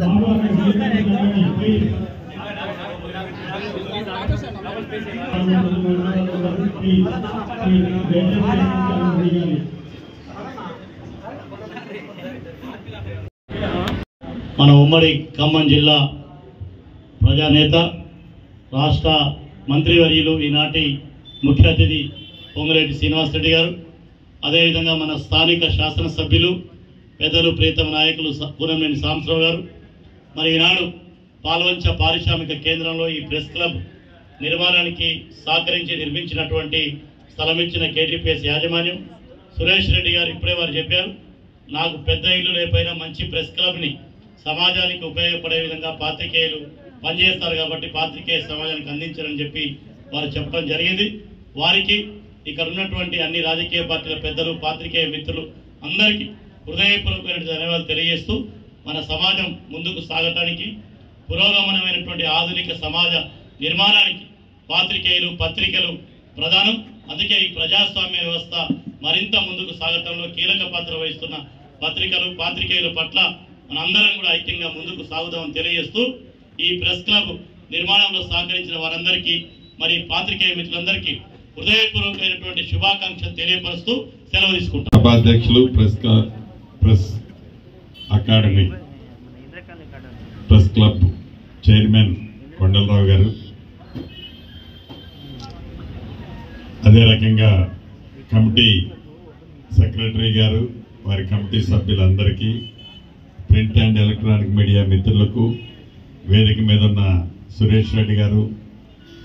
మన ఉమ్మడి ఖమ్మం జిల్లా ప్రజానేత రాష్ట్ర మంత్రివర్యులు ఈనాటి ముఖ్య అతిథి పొంగులేటి శ్రీనివాసరెడ్డి గారు, అదేవిధంగా మన స్థానిక శాసనసభ్యులు పెద్దలు ప్రియతమ నాయకులు కూనంనేని సాంబశివరావు గారు, మరి ఈనాడు పాల్వంచ పారిశ్రామిక కేంద్రంలో ఈ ప్రెస్ క్లబ్ నిర్మాణానికి సహకరించి నిర్మించినటువంటి స్థలం ఇచ్చిన కేటీపీఎస్ యాజమాన్యం సురేష్ రెడ్డి గారు ఇప్పుడే వారు చెప్పారు, నాకు పెద్ద ఇల్లు లేకపోయినా మంచి ప్రెస్ క్లబ్ని సమాజానికి ఉపయోగపడే విధంగా పాత్రికేయులు పనిచేస్తారు కాబట్టి పాత్రికేయ సమాజానికి అందించారని చెప్పి వారు చెప్పడం జరిగింది. వారికి ఇక్కడ ఉన్నటువంటి అన్ని రాజకీయ పార్టీల పెద్దలు పాత్రికేయ మిత్రులు అందరికీ హృదయపూర్వకమైన ధన్యవాదాలు తెలియజేస్తూ మన సమాజం ముందుకు సాగటానికి పురోగమనమైనటువంటి ఆధునిక సమాజ నిర్మాణానికి పాత్రికేయులు పత్రికలు ప్రధానం. అందుకే ఈ ప్రజాస్వామ్య వ్యవస్థ మరింత ముందుకు సాగటంలో కీలక పాత్ర వహిస్తున్న పత్రికలు పాత్రికేయుల పట్ల మనందరం కూడా ఐక్యంగా ముందుకు సాగుదామని తెలియజేస్తూ ఈ ప్రెస్ క్లబ్ నిర్మాణంలో సహకరించిన వారందరికీ మరి పాత్రికేయ మిత్రులందరికీ హృదయపూర్వకమైనటువంటి శుభాకాంక్షలు తెలియపరుస్తూ సెలవు తీసుకుంటాం. సభాధ్యక్షులు press academy press club chairman Kondalarao గారు, అదే రకంగా కమిటీ సెక్రటరీ గారు, వారి కమిటీ సభ్యులందరికీ, ప్రింట్ అండ్ ఎలక్ట్రానిక్ మీడియా మిత్రులకు, వేదిక మీద ఉన్న సురేష్ రెడ్డి గారు,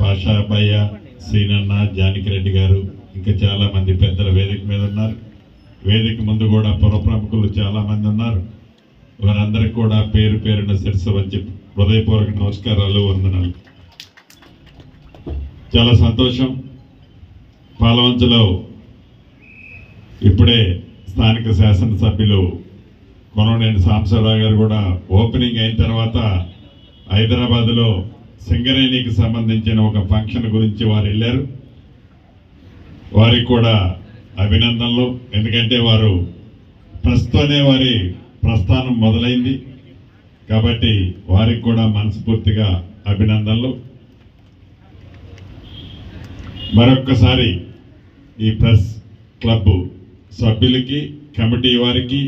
పాషాబయ్య, సీనన్న, జానకిరెడ్డి గారు, ఇంకా చాలా మంది పెద్దల వేదిక మీద ఉన్నారు. వేదిక ముందు కూడా పుర ప్రముఖులు చాలా మంది ఉన్నారు. వారందరికీ కూడా పేరు పేరున శిరస్సు వంచి హృదయపూర్వక నమస్కారాలు, వందనాలు. చాలా సంతోషం. పాలవంచలో ఇప్పుడే స్థానిక శాసనసభ్యులు కూనంనేని సాంబశివరావు గారు కూడా ఓపెనింగ్ అయిన తర్వాత హైదరాబాద్లో సింగరేణికి సంబంధించిన ఒక ఫంక్షన్ గురించి వారు వెళ్ళారు. వారికి కూడా అభినందనలు. ఎందుకంటే వారు ప్రస్తుతనే వారి ప్రస్థానం మొదలైంది కాబట్టి వారికి కూడా మనస్ఫూర్తిగా అభినందనలు. మరొక్కసారి ఈ ప్రెస్ క్లబ్ సభ్యులకి, కమిటీ వారికి,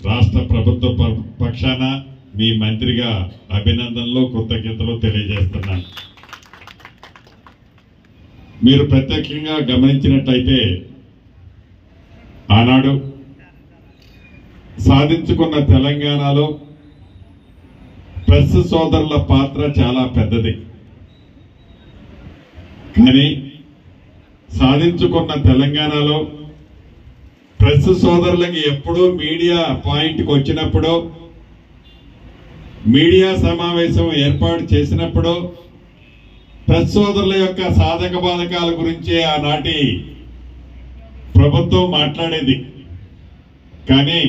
రాష్ట్ర ప్రభుత్వ పక్షాన మీ మంత్రిగా అభినందనలు, కృతజ్ఞతలు తెలియజేస్తున్నాను. మీరు ప్రత్యేకంగా గమనించినట్లయితే ఆనాడు సాధించుకున్న తెలంగాణలో ప్రెస్ సోదరుల పాత్ర చాలా పెద్దది. కానీ సాధించుకున్న తెలంగాణలో ప్రెస్ సోదరులకి ఎప్పుడూ మీడియా పాయింట్కి వచ్చినప్పుడు, మీడియా సమావేశం ఏర్పాటు చేసినప్పుడు ప్రెస్ సోదరుల యొక్క సాధక బాధకాల గురించే ఆనాటి ప్రభుత్వం మాట్లాడేది. కానీ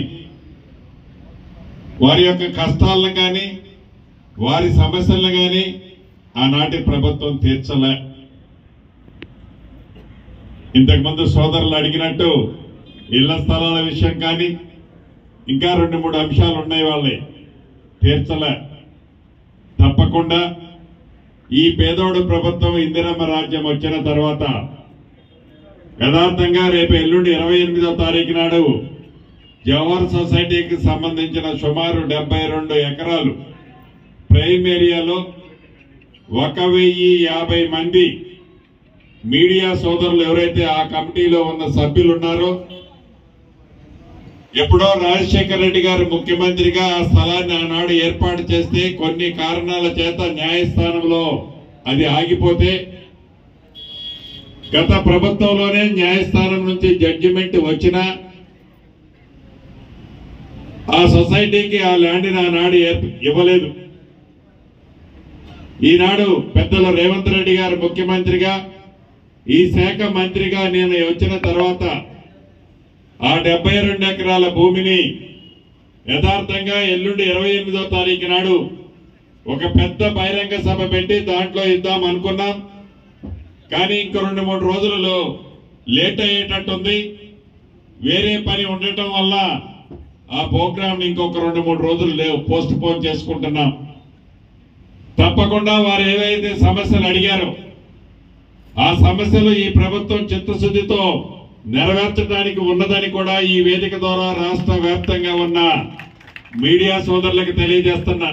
వారి యొక్క కష్టాలను కానీ వారి సమస్యలను కానీ ఆనాటి ప్రభుత్వం తీర్చలే. ఇంతకుముందు సోదరులు అడిగినట్టు ఇళ్ల స్థలాల విషయం కానీ ఇంకా 2-3 అంశాలు ఉన్నాయి, వాళ్ళే తీర్చలే. తప్పకుండా ఈ పేదోడు ప్రభుత్వం ఇందిరమ్మ రాజ్యం వచ్చిన తర్వాత యథార్థంగా రేపు ఎల్లుండి 28వ తారీఖు నాడు జవహర్ సొసైటీకి సంబంధించిన సుమారు 72 ఎకరాలు ప్రైమ్ ఏరియాలో 1050 మంది మీడియా సోదరులు ఎవరైతే ఆ కమిటీలో ఉన్న సభ్యులు ఉన్నారో, ఎప్పుడో రాజశేఖర రెడ్డి గారు ముఖ్యమంత్రిగా ఆ స్థలాన్ని ఆనాడు ఏర్పాటు చేస్తే కొన్ని కారణాల చేత న్యాయస్థానంలో అది ఆగిపోతే గత ప్రభుత్వంలోనే న్యాయస్థానం నుంచి జడ్జిమెంట్ వచ్చినా ఆ సొసైటీకి ఆ ల్యాండ్ని ఆనాడు ఇవ్వలేదు. ఈనాడు పెద్దలు రేవంత్ రెడ్డి గారు ముఖ్యమంత్రిగా, ఈ శాఖ మంత్రిగా నేను వచ్చిన తర్వాత ఆ 72 ఎకరాల భూమిని యథార్థంగా ఎల్లుండి 28వ తారీఖు నాడు ఒక పెద్ద బహిరంగ సభ పెట్టి దాంట్లో ఇద్దాం అనుకున్నాం. కానీ ఇంకో 2-3 రోజులలో లేట్ అయ్యేటట్టుంది. వేరే పని ఉండటం వల్ల ఆ ప్రోగ్రామ్ ఇంకొక 2-3 రోజులు లేవు, పోస్ట్ పోన్ చేసుకుంటున్నాం. తప్పకుండా వారు ఏవైతే సమస్యలు అడిగారో ఆ సమస్యలు ఈ ప్రభుత్వం చిత్తశుద్ధితో నెరవేర్చడానికి ఉన్నదని కూడా ఈ వేదిక ద్వారా రాష్ట్ర వ్యాప్తంగా ఉన్న మీడియా సోదరులకు తెలియజేస్తున్నా.